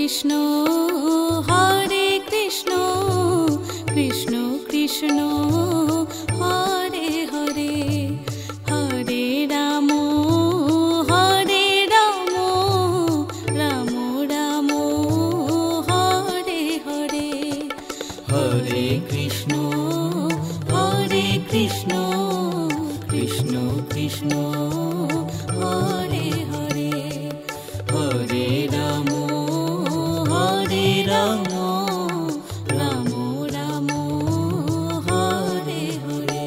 Krishna Krishna Krishna Hare Hare Hare Ram Ram Ram Hare Hare Hare Krishna Krishna Krishna Hare Hare Hare Ram Ram Ram Hare Hare.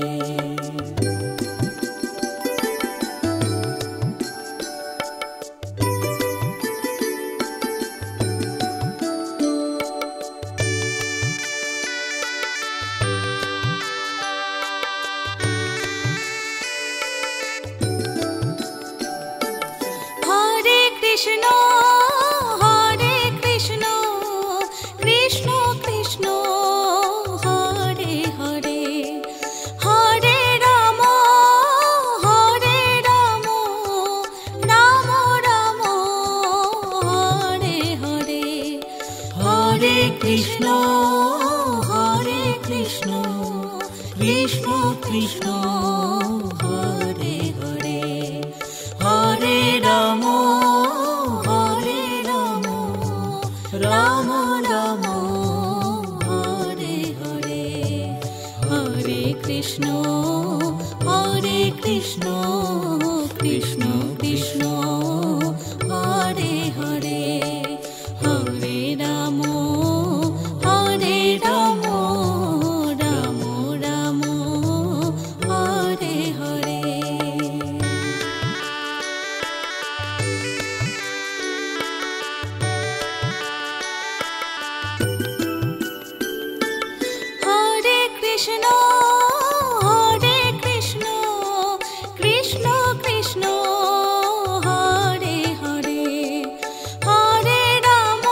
Hare Krishna Krishna Krishna Hare Hare Hare Ram Ram Ram Hare Hare Hare Krishna Krishna Krishna Hare Hare Hare Ram Ram Ram Hare Hare Hare Krishna Krishna Krishna Hare Hare Hare Ram Ram Ram Hare Hare. Krishna Krishna Hare Hare Hare Ram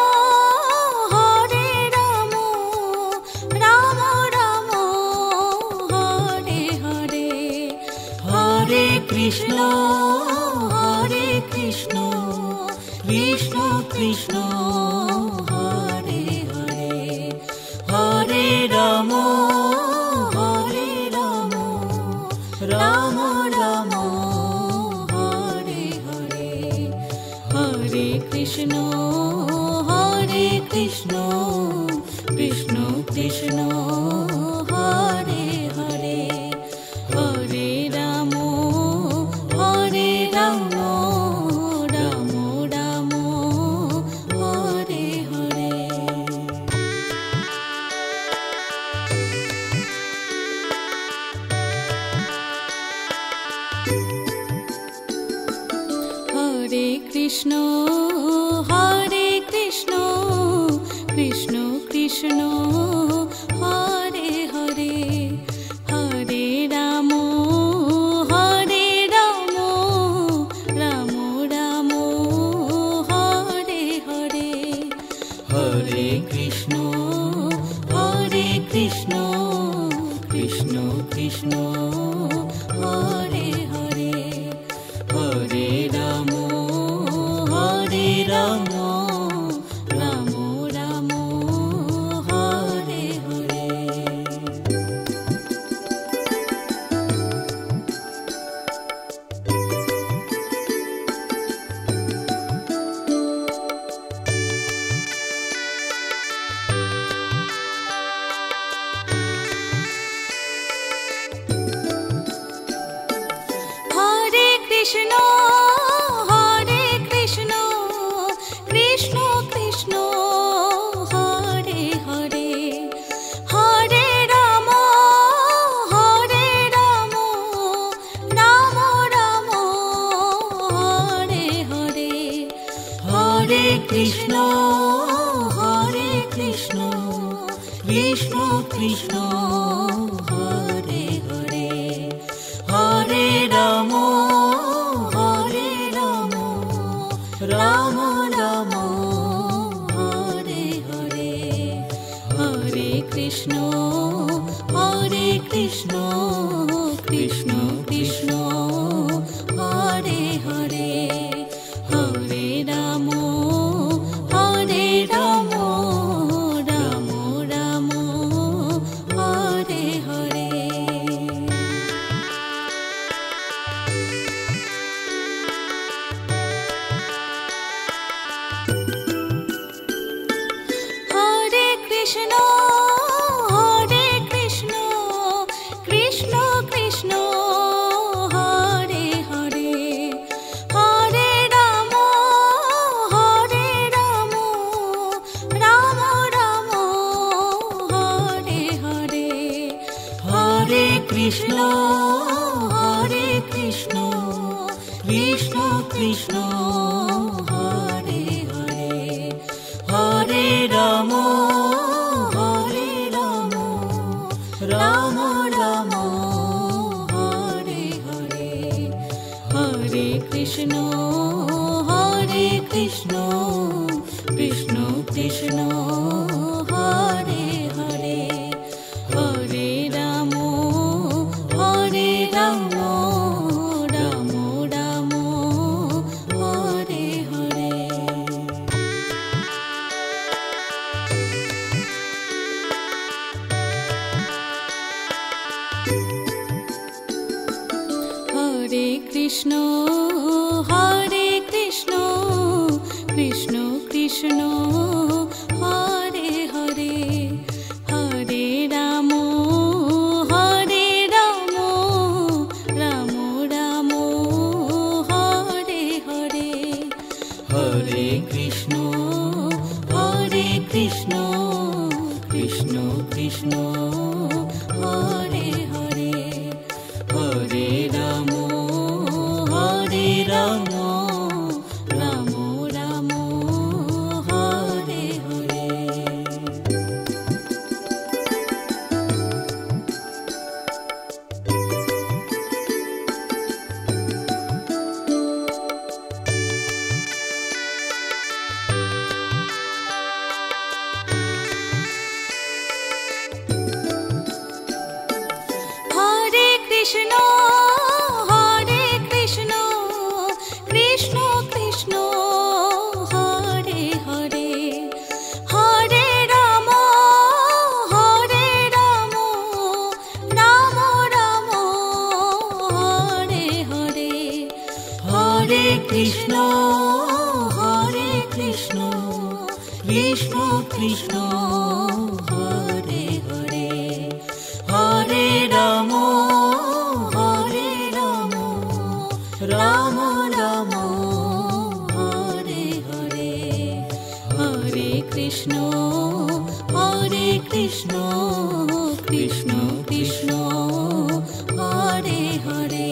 Ram Ram Hare Hare Hare Krishna Krishna Krishna Hare Hare Hare Ram Ram Ram Hare Hare Hare Krishna Krishna Krishna Hare Hare Hare Ram Ram Ram Hare Hare. Hare Krishna Krishna Krishna Hare Hare Hare Ram Ram Ram Hare Hare Hare Krishna Krishna Krishna Hare Hare Hare Ram Ram Ram Hare Hare. Hare Krishna Krishna Krishna Hare Hare Hare Ram Ram Hare Hare Hare Krishna Krishna Krishna Hare Hare Hare Ram Ram Hare Hare Hare Krishna Krishna Hare Hare Hare Ram Hare Krishna Krishna Krishna Hare Hare, Hare Ram Ram Ram Hare Hare, Hare Krishna Krishna Krishna Hare Hare, Hare Ram Ram Ram Hare Hare. Hare Krishna Krishna Krishna Hare Hare, Hare Ram Ram Ram Hare Hare, Hare Krishna Krishna Krishna Hare Hare, Hare Ram Ram Ram Hare Hare. Hare Krishna Krishna Krishna Hare Hare, Hare Ram Ram Ram Hare Hare, Hare Krishna Krishna Krishna Hare Hare, Hare Ram Ram Ram Hare Hare, Hare Krishna Krishna Krishna Hare Hare,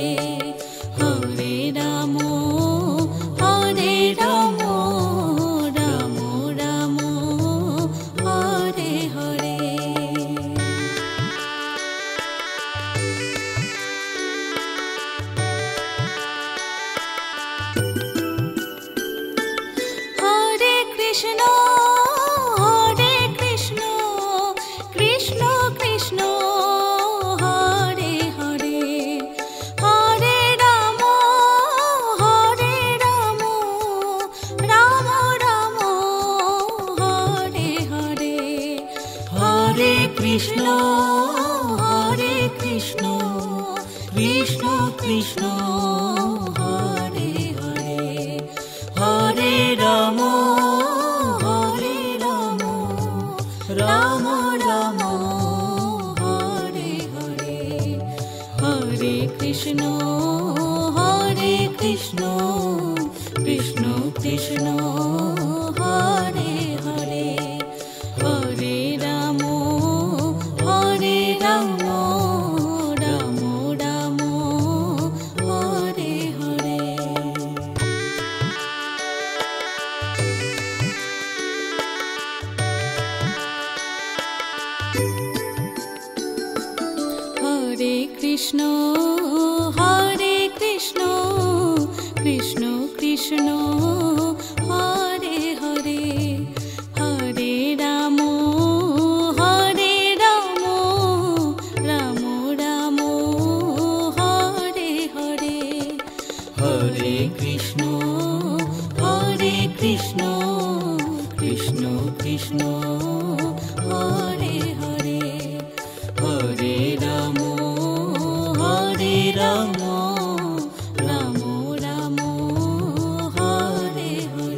Hare Ram Ram Ram Hare Hare. Hare Krishna Krishna Krishna Hare Hare, Hare Ram Ram Ram Hare Hare, Hare Krishna Krishna Krishna Hare Hare, Hare Ram Ram Ram Hare Hare, Hare Krishna Krishna Krishna Hare Hare, Hare Ram Ram Ram Hare Hare. Hare Krishna Krishna Krishna Hare Hare, Hare Ram Ram Ram Hare Hare, Hare Krishna Krishna Krishna Hare Hare, Hare Ram Ram Ram Hare Hare.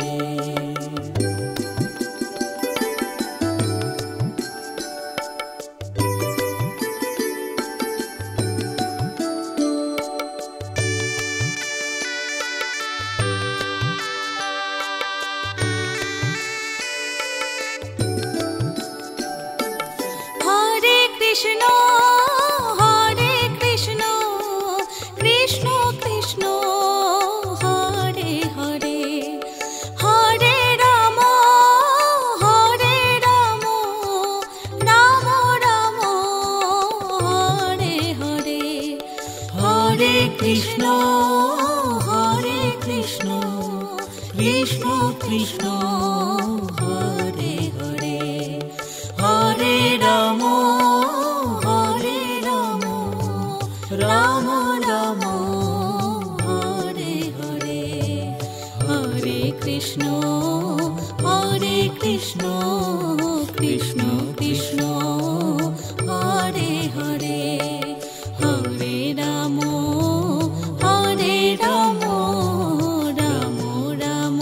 Hare Krishna Krishna Krishna Hare Hare, Hare Ram Ram Ram Hare Hare, Hare Krishna Krishna Krishna Hare Hare, Hare Ram Ram Ram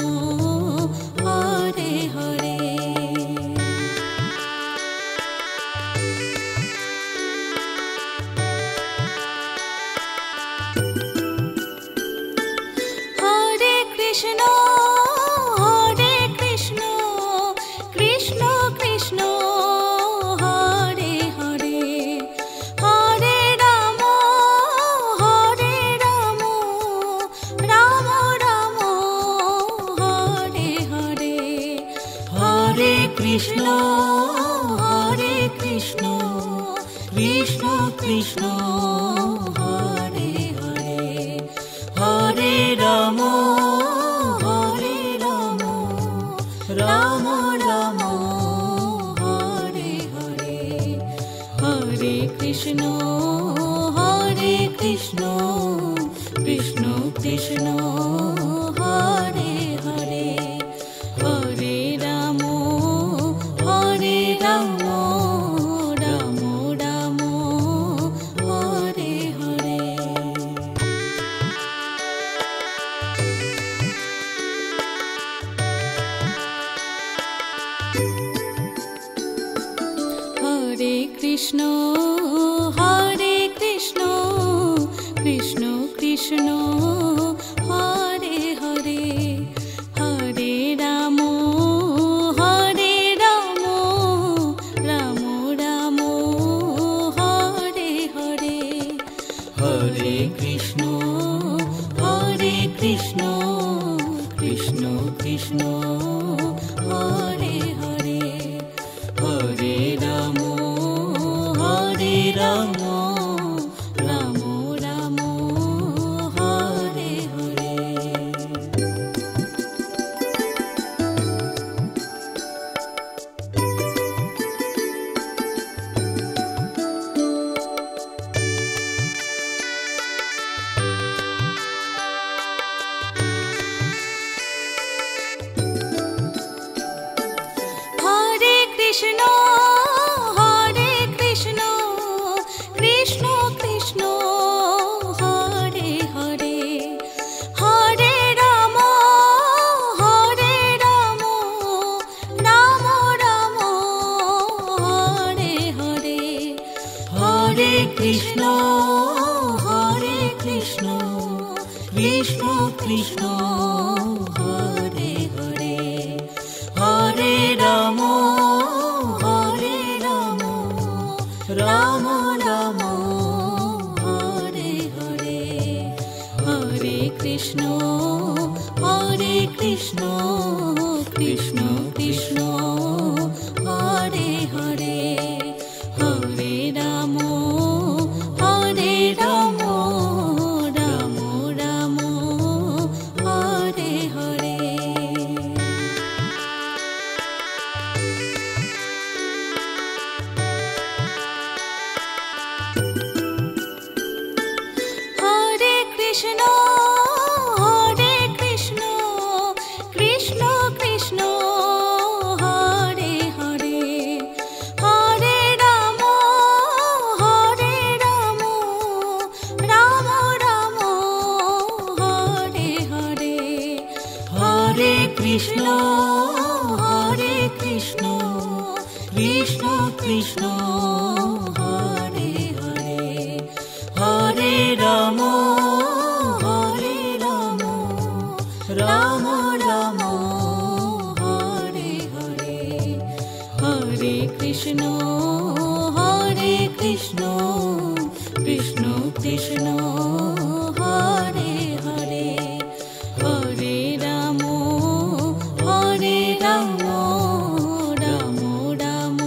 Hare Hare. Hare Krishna Krishna Krishna Hare Hare, Hare Ram Ram Ram Hare Hare, Hare Krishna Krishna Krishna Hare Hare, Hare Ram Ram Ram Hare Hare, Hare Krishna Krishna Krishna Hare Hare, Hare Ram Ram Ram Hare Hare. Hare Krishna Krishna Krishna Hare Hare, Hare Ram Ram Ram Hare Hare, Hare Krishna Krishna Krishna Hare Hare, Hare Ram Ram Ram Hare Hare. Hare Krishna Krishna Krishna Hare Hare, Hare Ram Ram Ram Hare Hare, Hare Krishna Krishna Krishna Hare Hare, Hare Ram Ram Ram Hare Hare, Hare Krishna Krishna Krishna Hare Hare, Hare Ram Ram Ram Hare Hare. Hare Krishna Krishna Krishna Hare Hare, Hare Ram Ram Ram Hare Hare, Hare Krishna Krishna Krishna Hare Hare, Hare Ram Ram Ram Hare Hare, Hare Krishna Krishna Krishna Hare Hare, Hare Ram Ram Ram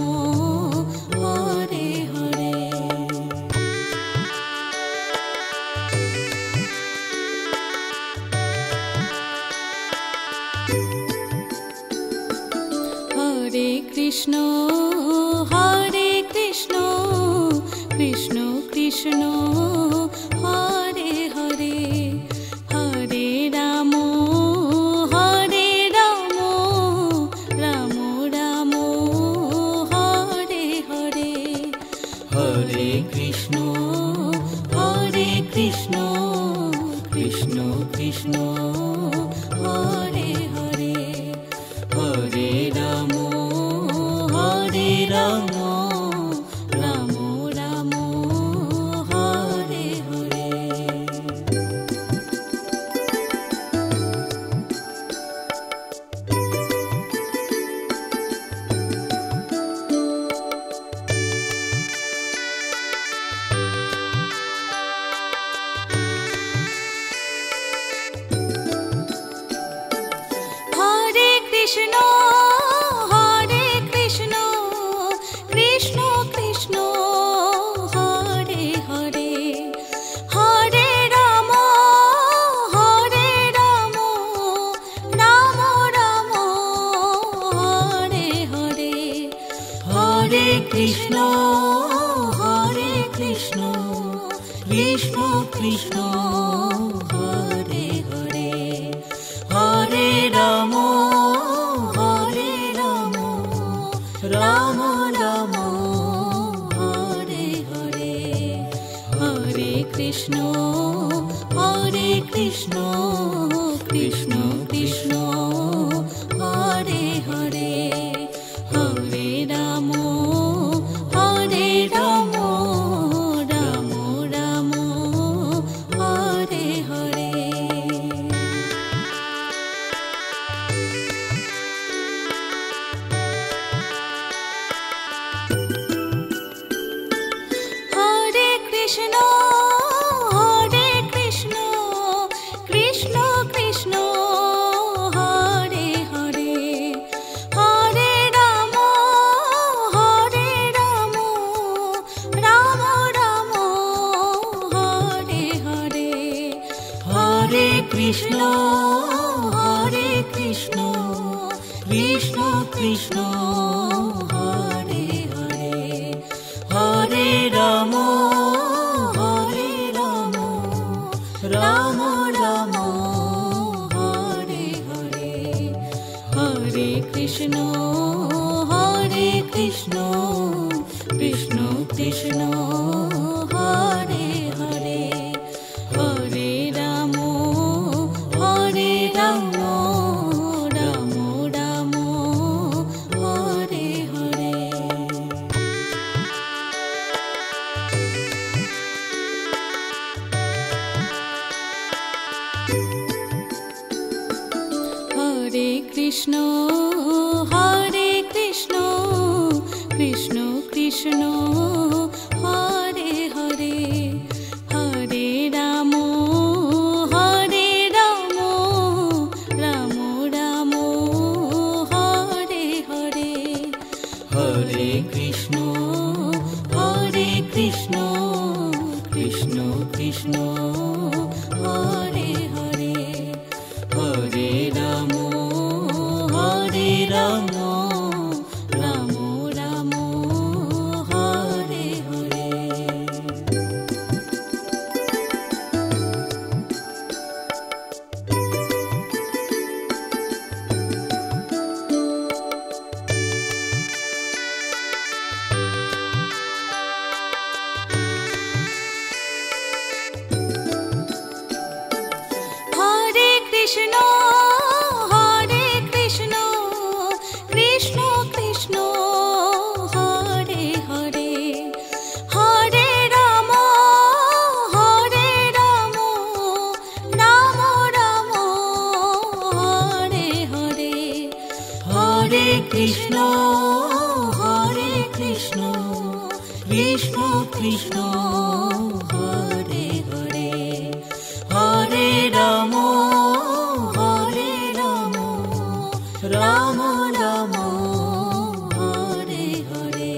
Krishna Krishna Krishna Hare Hare Hare Ram Ram Ram Hare Hare. Krishna Hare Krishna Krishna Krishna Hare Hare Hare Ram Ram Ram Hare Hare Hare Krishna Krishna Krishna Hare Hare Hare Ram Ram Ram Hare Hare Hare Krishna Krishna Krishna Hare Hare Hare Ram Ram Ram Hare Hare. Krishna Krishna Krishna Hare Hare Hare Ram Ram Ram Hare Hare Hare Krishna Krishna Krishna Hare Hare Hare Ram Ram Ram Hare Hare Hare Krishna Krishna Krishna Hare Hare Hare Ram Ram Ram Hare Hare. Hare Krishna Krishna Krishna Hare Hare Hare Ram Ram Ram Hare Hare Hare Krishna Krishna Krishna Hare Hare Hare Ram Ram Ram Hare Hare. Hare Krishna Krishna Krishna Hare Hare Hare Ram Ram Ram Hare Hare Hare Krishna Krishna Krishna Hare Hare Hare Ram Ram Ram Hare Hare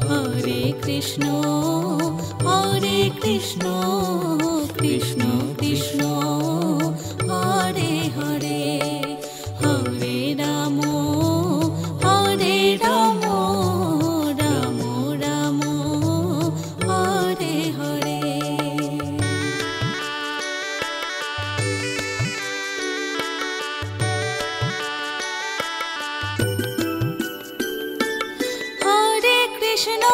Hare Krishna Krishna Krishna Hare Hare Hare Ram Ram Ram Hare Hare. Krishna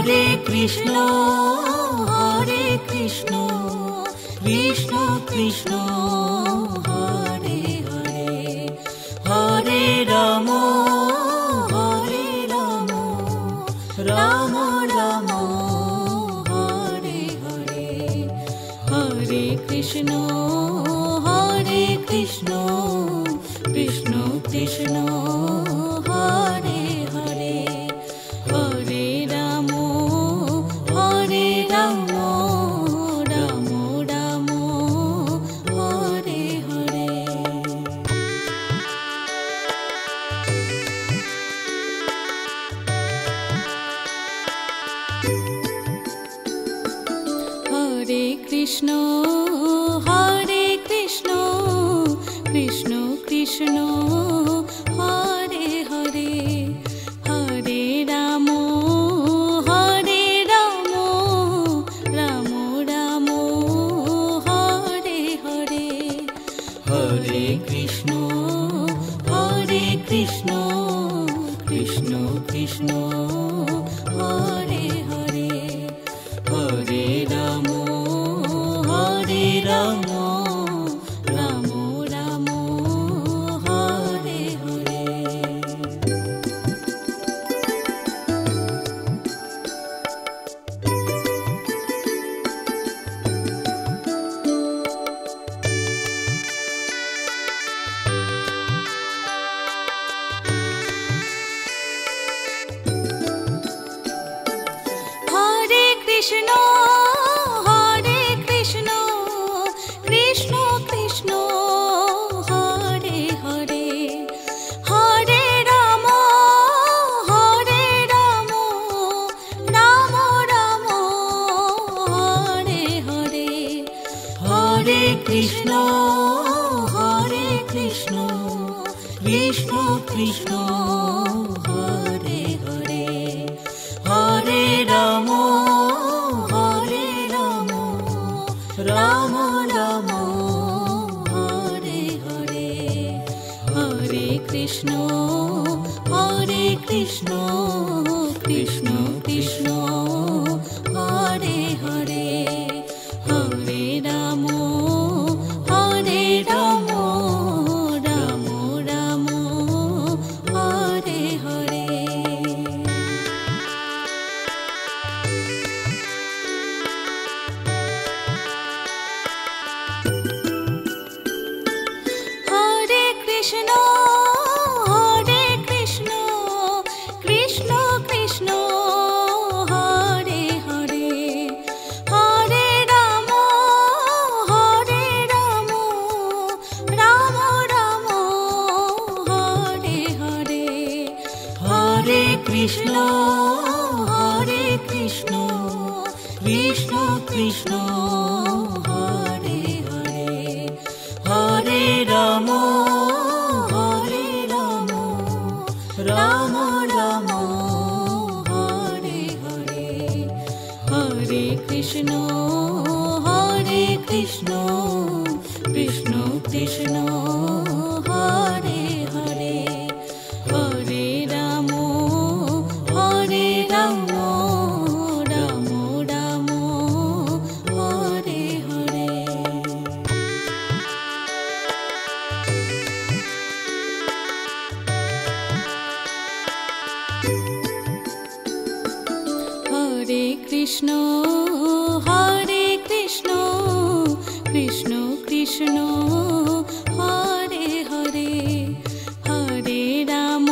Hare Krishna Krishna Krishna Hare Hare, Hare Ram Ram Ram Hare Hare, Hare Krishna Krishna Krishna Hare Hare, Hare Ram Ram Ram Hare Hare. Hare Krishna Krishna Krishna Hare Hare, Hare Ram Ram Ram Hare Hare, Hare Krishna Krishna Krishna Hare Hare, Hare Ram Ram Ram Hare Hare. Hare Krishna Krishna Krishna Hare Hare, Hare Ram Ram Ram Hare Hare, Hare Krishna Krishna Krishna Hare Hare, Hare Ram Ram Ram Hare Hare, Hare Krishna Krishna Krishna Hare Hare, Hare Ram Ram Ram Hare Hare. Hare Krishna Krishna Krishna Hare Hare, Hare Ram Ram Ram Hare Hare, Hare Krishna Krishna Krishna Hare Hare, Hare Ram Ram Ram Hare Hare, Hare Krishna Krishna Krishna Hare Hare, Hare Ram Ram Ram Hare Hare. Hare Krishna Krishna Krishna Hare Hare, Hare Ram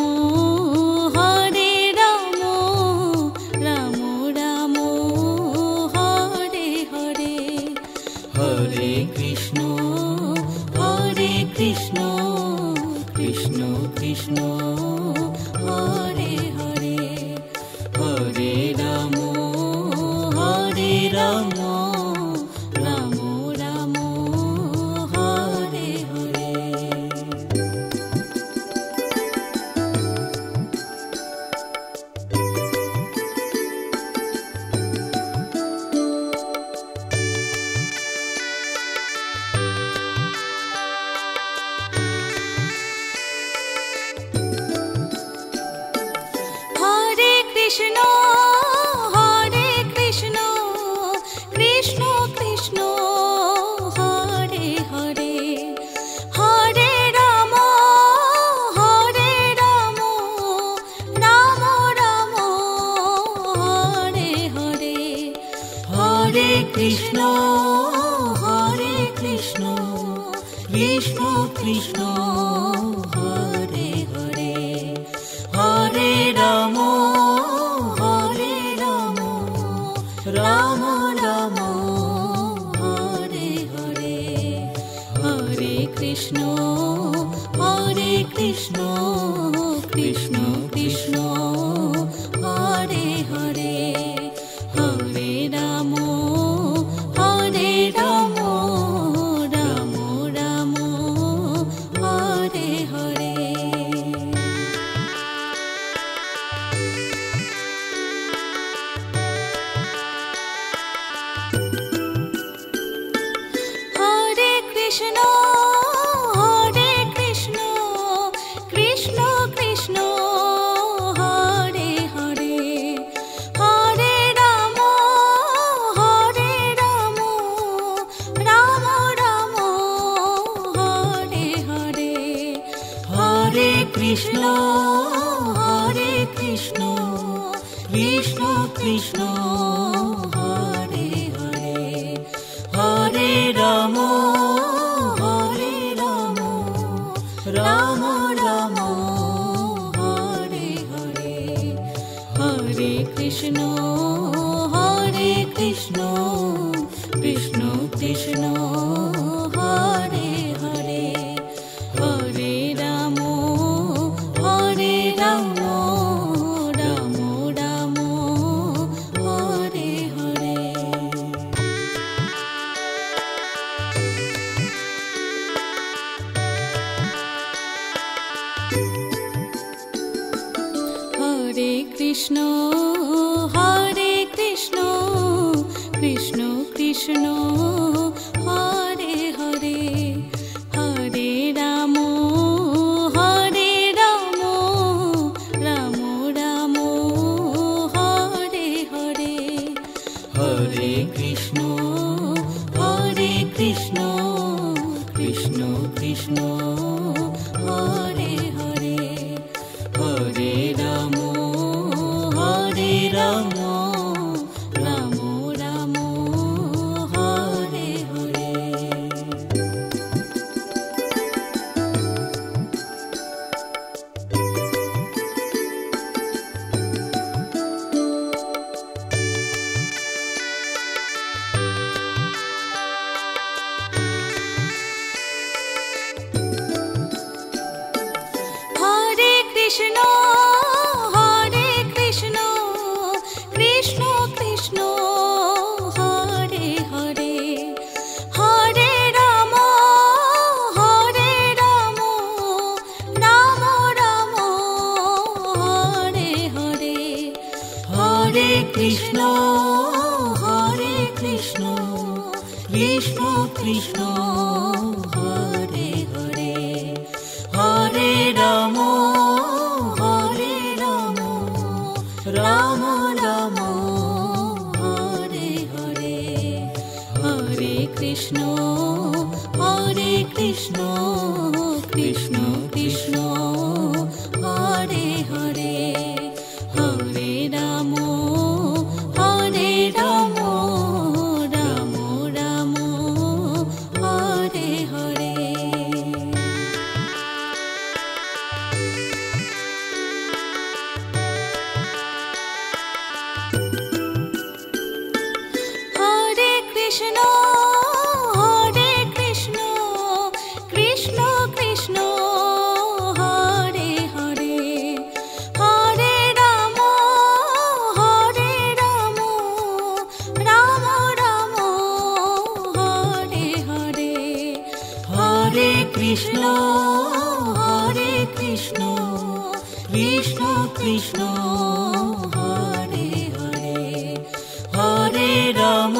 Ram Ram Hare Hare, Hare Krishna Krishna Krishna Hare Hare, Hare Ram Ram Ram Hare Hare. Hare Krishna Krishna Krishna Hare Hare, Hare Ram Ram Ram Hare Hare, Hare Krishna Krishna Krishna Hare Hare, Hare Ram Ram Ram Hare Hare. Hare Krishna Krishna Krishna Hare Hare, Hare Ram Ram Ram Hare Hare, Hare Krishna Krishna Krishna Hare Hare, Hare Ram Ram Ram Hare Hare, Hare Krishna Krishna Krishna Hare Hare, Hare Ram Ram Ram Hare Hare. Hare Krishna Krishna Krishna Hare Hare, Hare Ram Ram Ram Hare Hare, Hare Krishna Krishna Krishna Hare Hare, Hare Ram Ram Ram Hare Hare. Hare Krishna Krishna Krishna Hare Hare, Hare Ram Ram Ram Hare Hare, Hare Krishna Krishna Krishna Hare Hare, Hare Ram Ram Ram Hare Hare, Hare Krishna Krishna Krishna Hare Hare, Hare Ram Ram Ram Hare Hare. Hare Krishna Krishna Krishna Hare Hare, Hare Ram Ram Ram Hare Hare, Hare Krishna Krishna Krishna Hare Hare, Hare Ram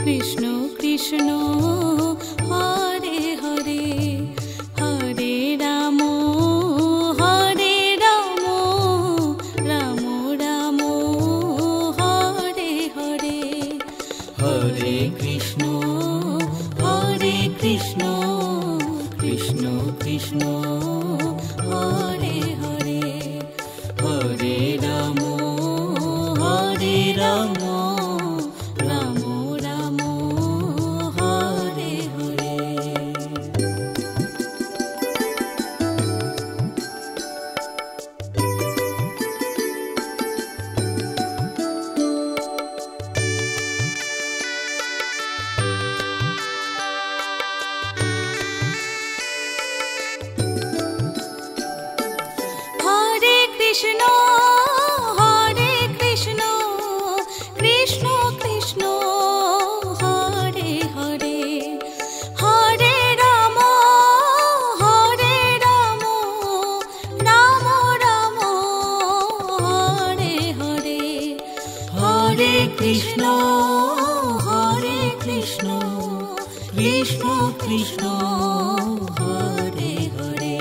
Krishna Krishna Hare Hare Hare Ram Hare Ram Ram Ram Hare Hare Hare Krishna Krishna Krishna Hare Hare Hare Ram Ram Ram Hare Hare. Hare Krishna Krishna Krishna Hare Hare Hare Ram Ram Ram Hare Hare Hare Krishna Krishna Krishna Hare Hare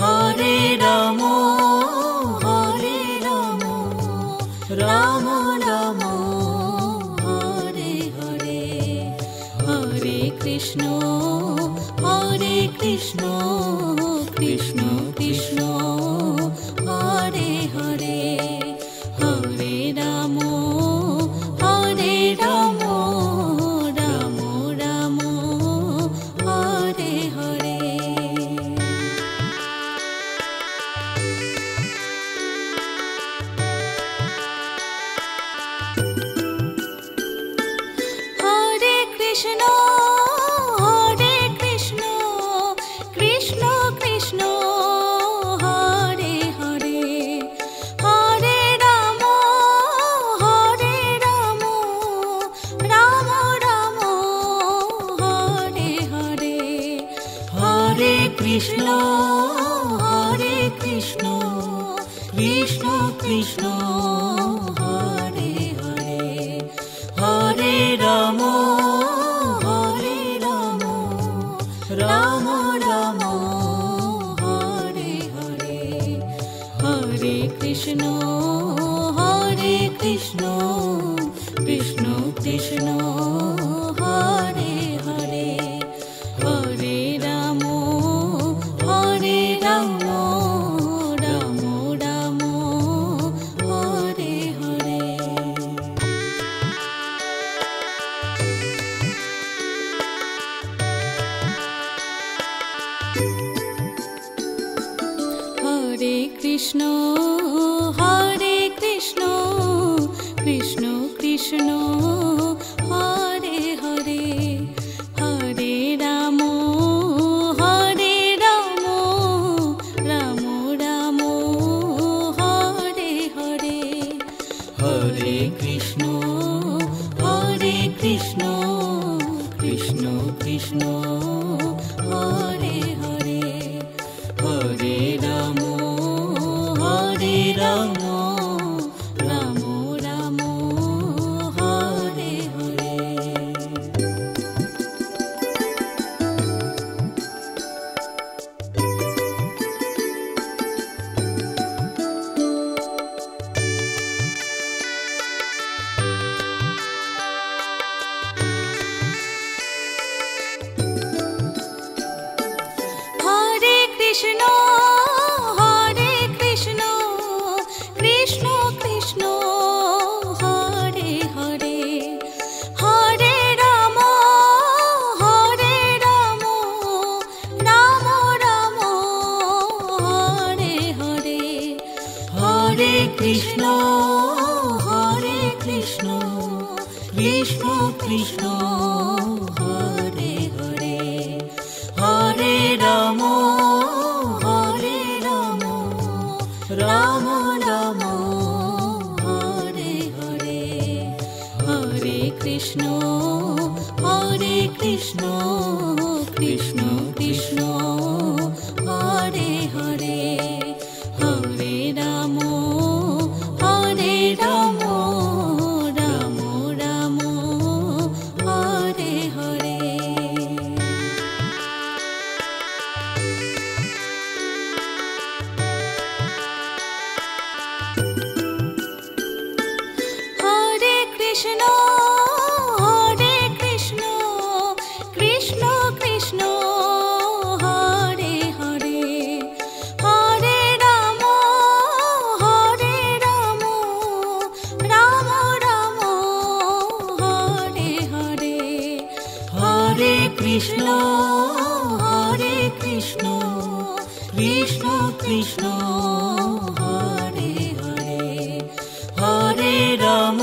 Hare Ram Ram Ram Hare Hare Hare Krishna Krishna Krishna Hare Hare Hare Ram Ram Ram Hare Hare. Hare Krishna Krishna Krishna Hare Hare Hare Ram Ram Ram Hare Hare Hare Krishna Krishna Krishna Hare Hare Hare Ram Ram Ram Hare Hare Hare Krishna Krishna Krishna Hare Hare Hare Ram Ram Ram Hare Hare. Hare Krishna Krishna Krishna Hare Hare Hare Ram Ram Ram Hare Hare Hare Krishna Krishna Krishna Hare Hare Hare Ram Ram Ram Hare Hare. Hare Krishna Krishna Krishna Hare Hare Hare Ram Ram Ram Hare Hare Hare Krishna Krishna Krishna Hare Hare Hare Ram Ram Ram Hare Hare Hare Krishna Krishna Krishna Hare Hare Hare Ram Ram Ram Hare Krishna Krishna Krishna Hare Hare, Hare Ram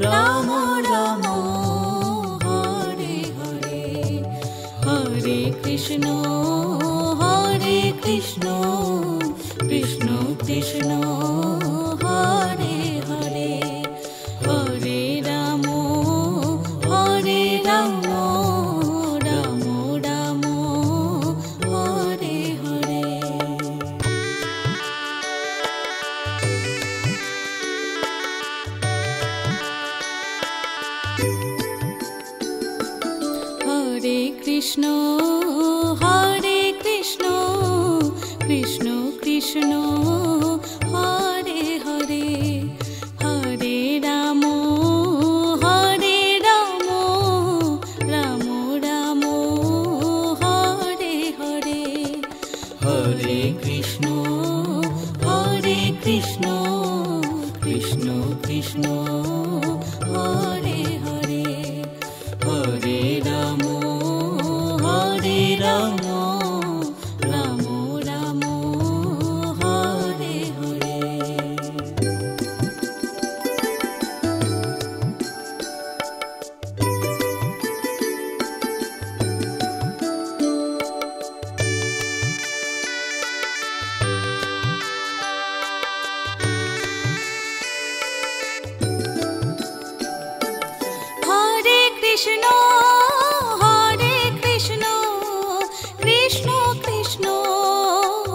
Ram Ram Hare Hare, Hare Krishna Krishna Krishna Hare Hare, Hare Ram Ram Ram Hare Hare. Hare Krishna Krishna Krishna Hare Hare, Hare Ram Ram Ram Hare Hare, Hare Krishna Krishna Krishna Hare Hare, Hare Ram Ram Ram Hare Hare. Hare Krishna Krishna Krishna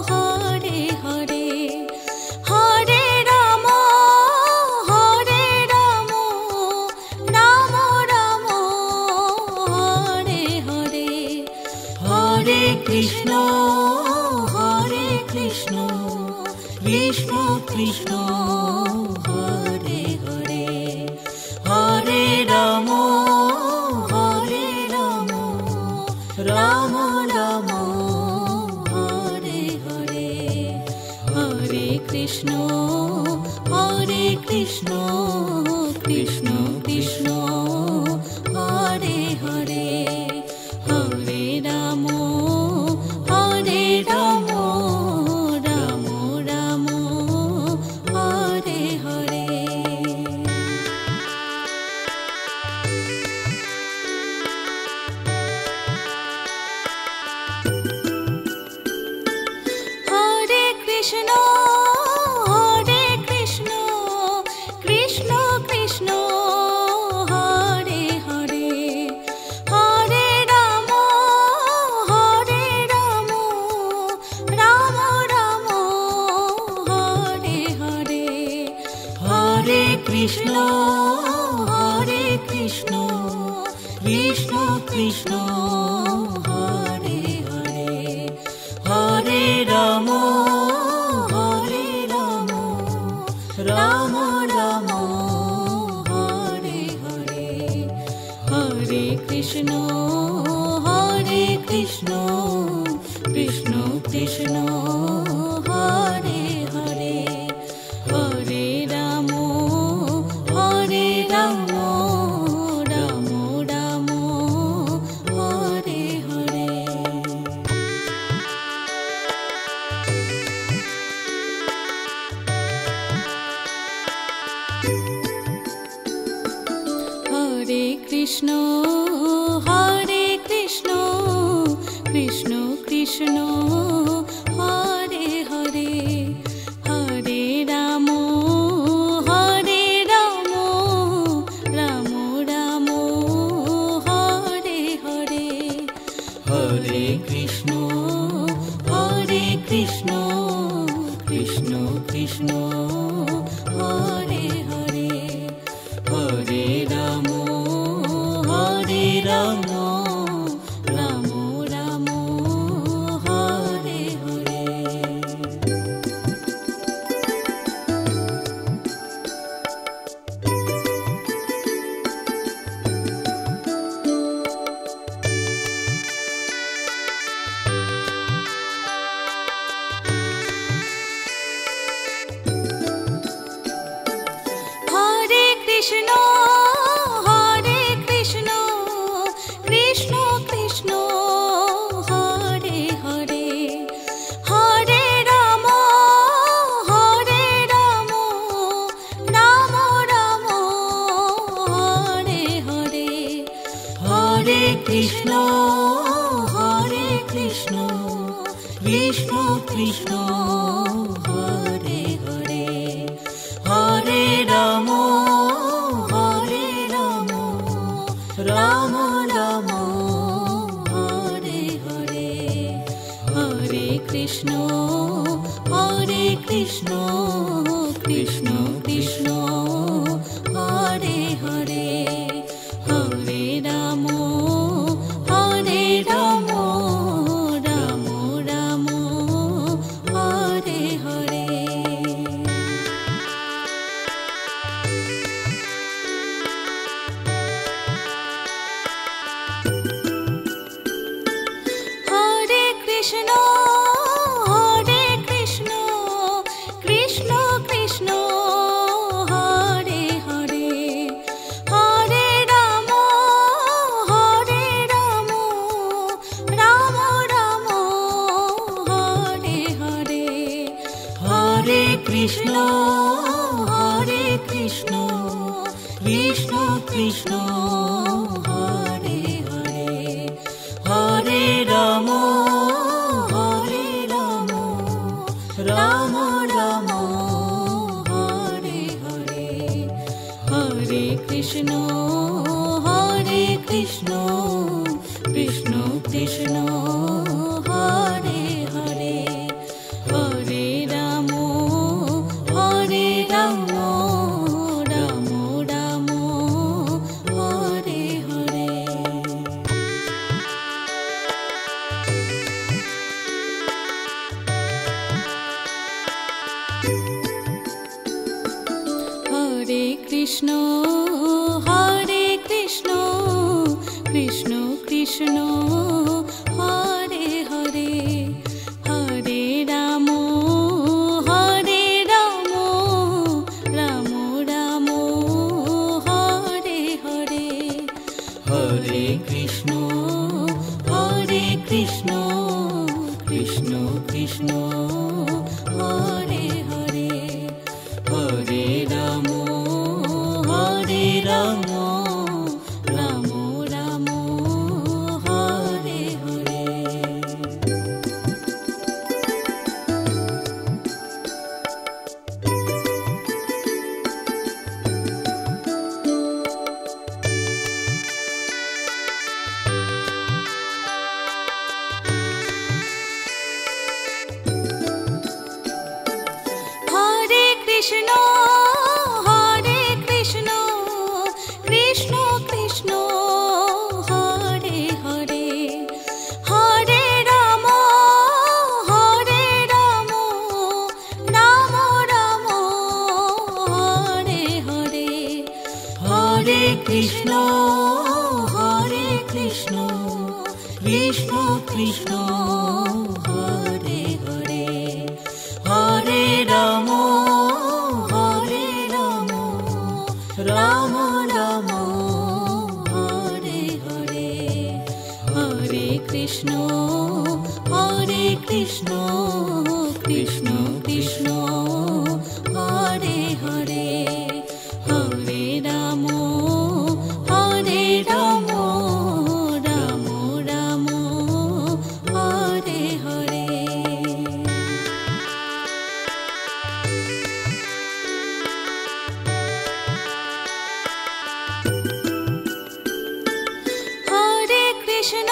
Hare Hare, Hare Ram Ram Ram Hare Hare, Hare Krishna Krishna Krishna Hare Hare, Hare Ram Ram Ram Hare Hare, Hare Krishna Krishna Krishna Hare Hare, Hare Ram Ram Ram Hare Hare. Hare Krishna Krishna Krishna Hare Hare, Hare Ram Ram Ram Hare Hare, Hare Krishna Krishna Krishna Hare Hare, Hare Ram Ram Ram Hare Hare, Hare Krishna Krishna Krishna Hare Hare, Hare Ram Ram Ram Hare Hare. Hare Krishna Krishna Krishna Hare Hare, Hare Ram Ram Ram Hare Hare, Hare Krishna Krishna Krishna Hare Hare, Hare Ram Ram Ram Hare Hare. Hare Krishna Krishna Krishna Hare Hare, Hare Ram Ram Ram Hare Hare, Hare Krishna Krishna Krishna Hare Hare, Hare Ram Ram Ram Hare Hare. Hare Krishna Krishna Krishna Hare Hare, Hare Ram Ram Ram Hare Hare, Hare Krishna Krishna Krishna Hare Hare, Hare Ram Ram Ram Hare Hare, Hare Krishna Krishna Krishna Hare Hare, Hare Ram Ram Ram Hare Hare. Hare Krishna Krishna Krishna Hare Hare, Hare Ram Ram Ram Hare Hare, Hare Krishna Krishna Krishna Hare Hare, Hare Ram Ram Ram Hare Hare. Hare Krishna Krishna Krishna Hare Hare, Hare Ram Ram Ram Hare Hare, Hare Krishna Krishna Krishna Hare Hare, Hare Ram Ram Ram Hare Hare, Hare Krishna Krishna Krishna Hare Hare, Hare Ram Ram Ram Hare Hare. Hare Krishna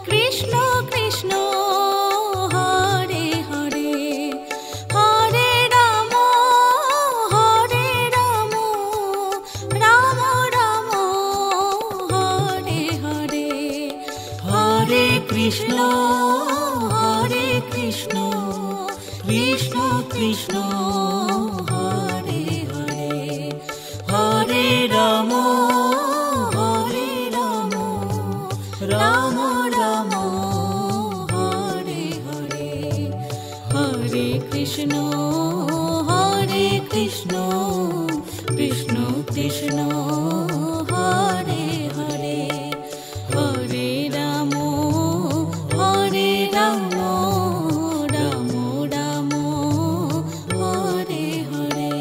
Krishna Krishna Hare Hare, Hare Ram Ram Ram Hare Hare, Hare Krishna Krishna Krishna Hare Hare, Hare Ram Ram Ram Hare Hare, Hare Krishna Krishna Krishna Hare Hare, Hare Ram Ram Ram Hare Hare.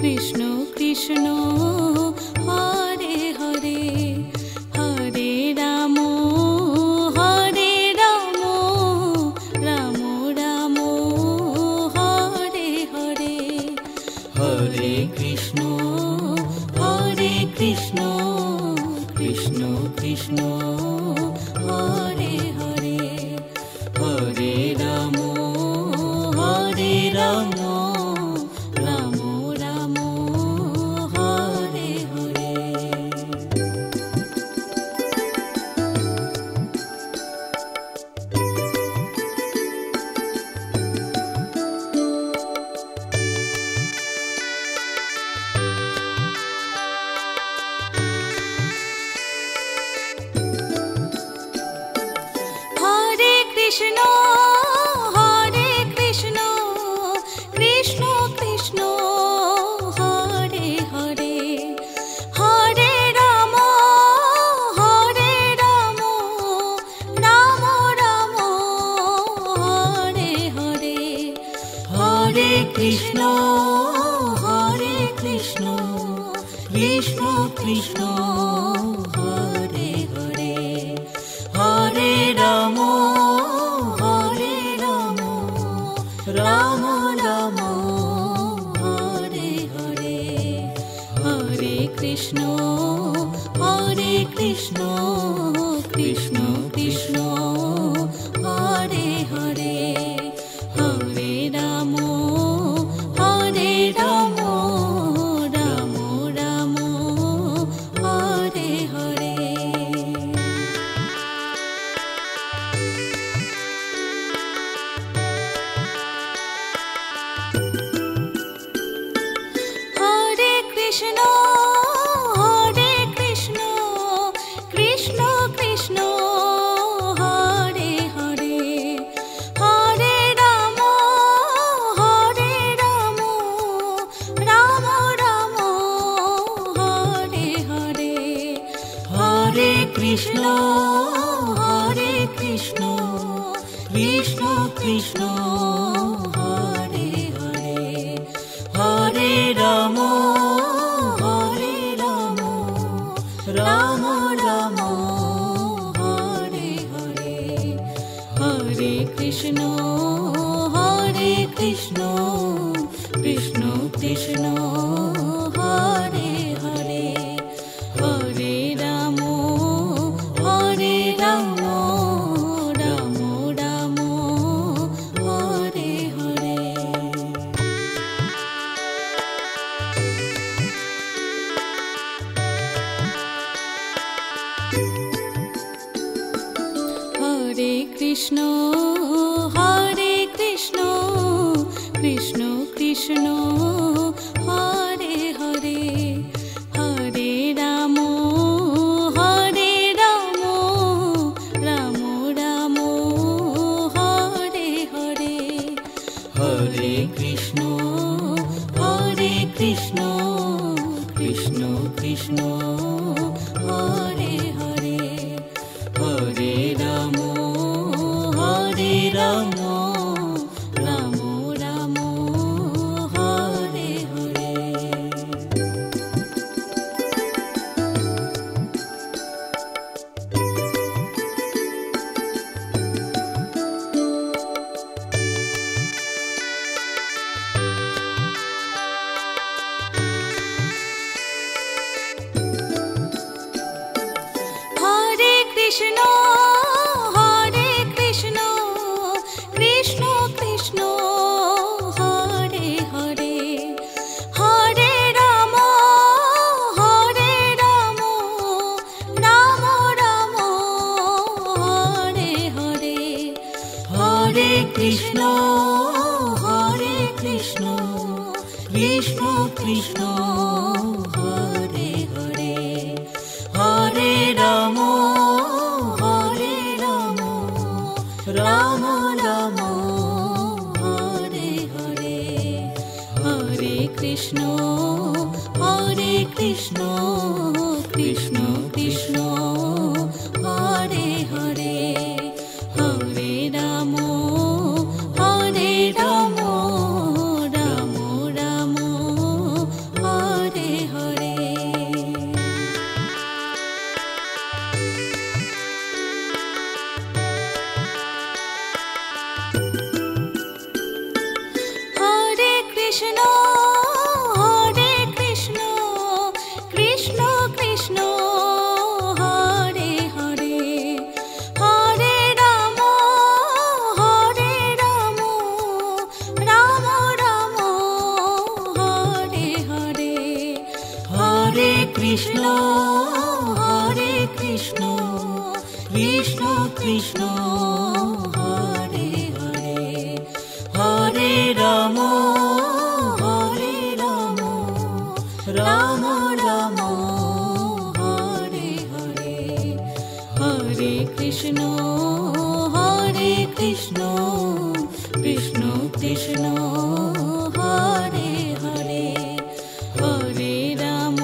Krishna Krishna Hare Hare Hare Ram Hare Ram Ram Ram Hare Hare Hare Krishna Krishna Krishna Hare Hare Hare Ram Ram Ram Hare Hare Krishna Hare Krishna Krishna Krishna Hare Hare Hare Ram Ram Ram Hare Hare Hare Krishna Krishna Krishna Hare Hare Hare Ram Ram Ram Hare Hare Hare Krishna Krishna Krishna Hare Hare Hare Ram Ram Ram Hare Hare Krishna Krishna Krishna Hare Hare Hare Ram Ram Ram Hare Hare Hare Krishna Krishna Krishna Hare Hare Hare Ram Ram Ram Hare Hare Hare Krishna Krishna Krishna Hare Hare Hare Ram Ram Ram Hare Hare Hare Krishna Krishna Krishna Hare Hare Hare Ram Ram Ram Hare Hare Hare Krishna Krishna Krishna Hare Hare Hare Ram Ram Ram Hare Hare Hare Krishna Krishna Krishna Hare Hare Hare Ram Ram Ram Hare Hare Hare Krishna Krishna Krishna Hare Hare Hare Ram Ram Ram Hare Hare Hare Krishna Krishna Krishna Hare Hare Hare Ram Ram Ram Hare Krishna Krishna Krishna Hare Hare, Hare Ram Ram Ram Hare Hare, Hare Krishna Krishna Krishna Hare Hare, Hare Ram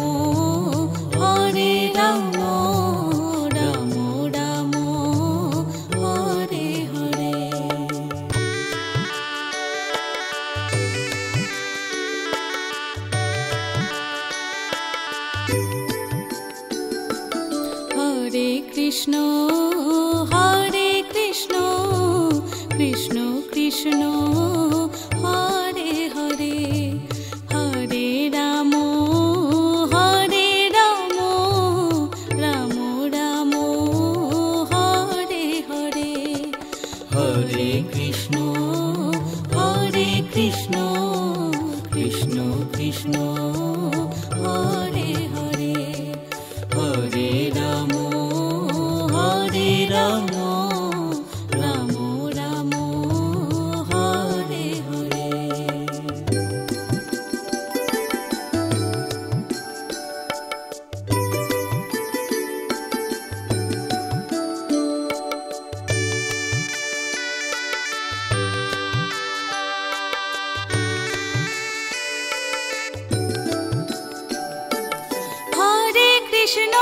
Ram Ram Hare Hare. Hare Krishna Krishna Krishna Hare Hare, Hare Ram Ram Ram Hare Hare, Hare Krishna Krishna Krishna Hare Hare, Hare Ram Ram Ram Hare Hare. Hare Krishna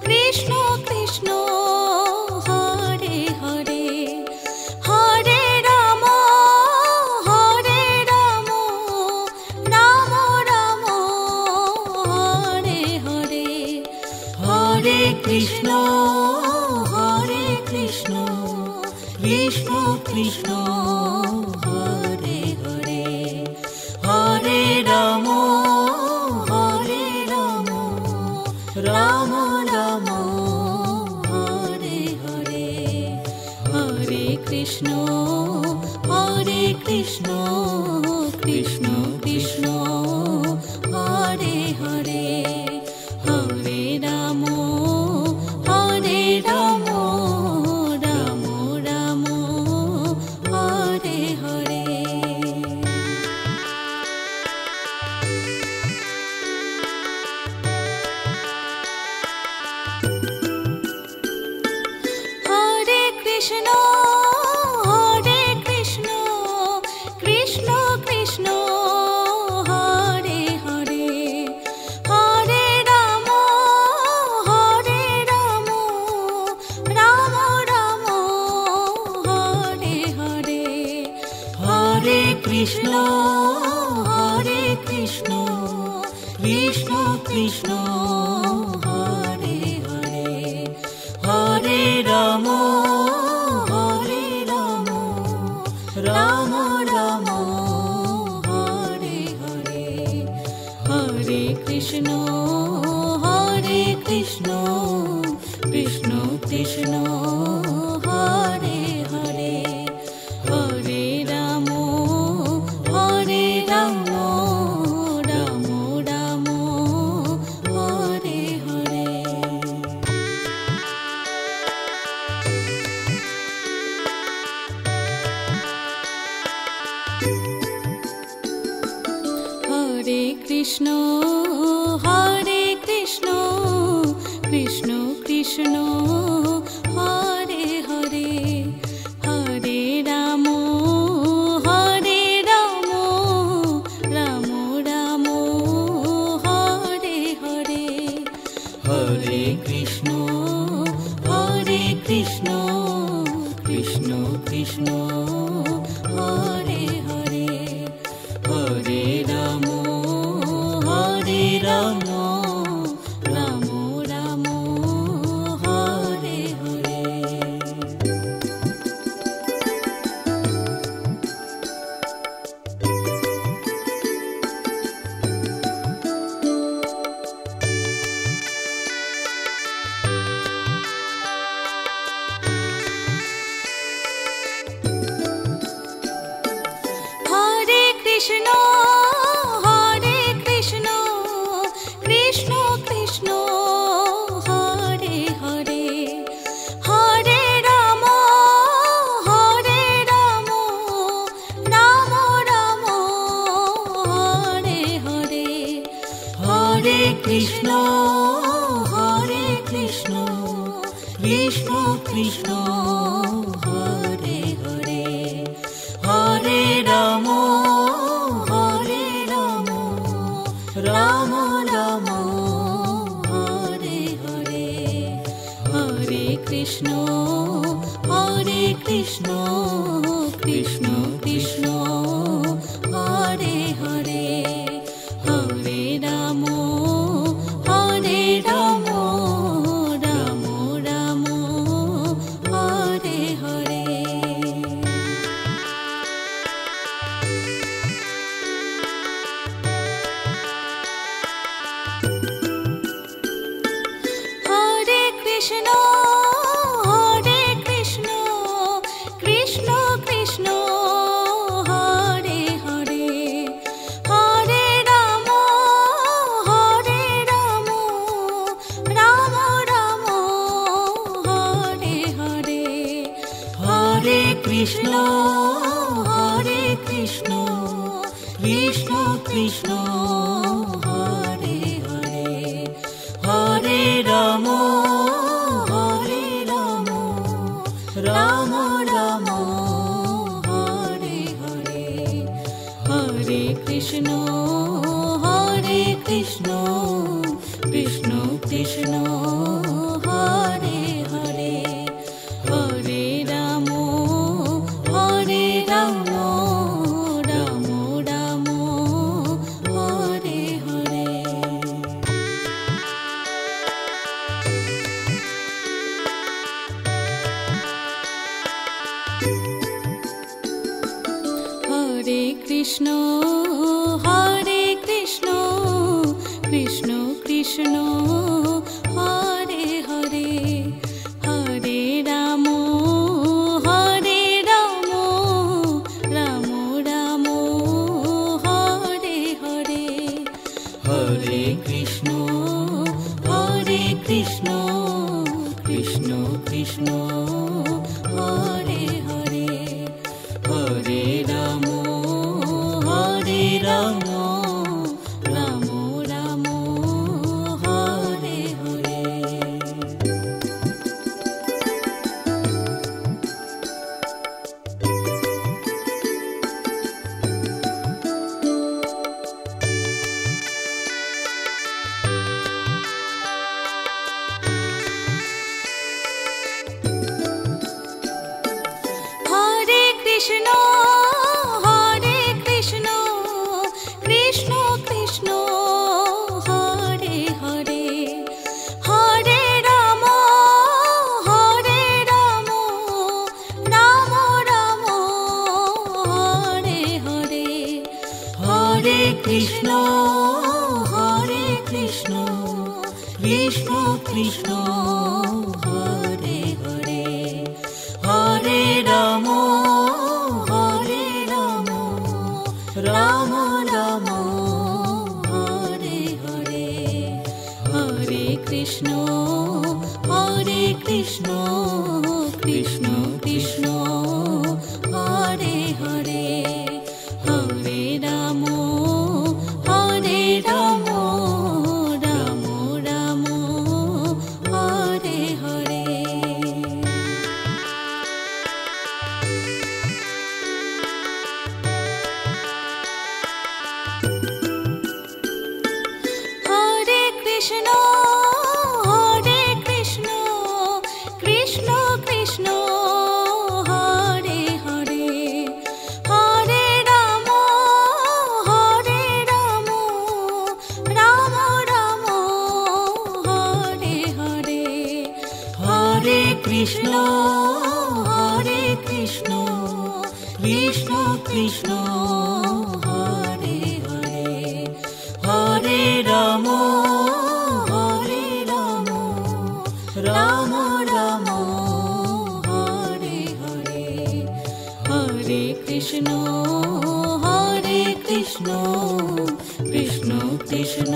Krishna Krishna Hare Hare, Hare Ram Ram Ram Hare Hare, Hare Krishna Krishna Krishna Hare Hare, Hare Ram Ram Ram Hare Hare, Hare Krishna Krishna Krishna Hare Hare, Hare Ram Ram Ram Hare Hare. Hare Krishna Krishna Krishna Hare Hare, Hare Ram Ram Ram Hare Hare, Hare Krishna Krishna Krishna Hare Hare, Hare Ram Ram Ram Hare Hare, Hare Krishna Krishna Krishna Hare Hare, Hare Ram Ram Ram Hare Hare. Hare Krishna Krishna Krishna Hare Hare, Hare Ram Ram Ram Hare Hare, Hare Krishna Krishna Krishna Hare Hare, Hare Ram Ram Ram Hare Hare. Hare Krishna Krishna Krishna Hare Hare, Hare Ram Ram Ram Hare Hare, Hare Krishna Krishna Krishna Hare Hare, Hare Ram Ram Ram Hare Hare. Hare Krishna Krishna Krishna Hare Hare, Hare Ram Ram Ram Hare Hare, Hare Krishna Krishna Krishna Hare Hare, Hare Ram Ram Ram Hare Hare, Hare Krishna Krishna Krishna Hare Hare, Hare Ram Ram Ram Hare Hare. Hare Krishna Krishna Krishna Hare Hare, Hare Ram Ram Ram Hare Hare, Hare Krishna Krishna Krishna Hare Hare, Hare Ram Ram Ram Hare Hare. Hare Krishna Krishna Krishna Hare Hare, Hare Ram Ram Ram Hare Hare, Hare Krishna Krishna Krishna Hare Hare, Hare Ram Ram Ram Hare Hare, Hare Krishna Krishna Krishna Hare Hare, Hare Ram Ram Ram Hare Hare. Hare Krishna Krishna Krishna Hare Hare, Hare Ram Ram Ram Hare Hare, Hare Krishna Krishna Krishna Hare Hare, Hare Ram Ram Ram Hare Hare, Hare Krishna Krishna Krishna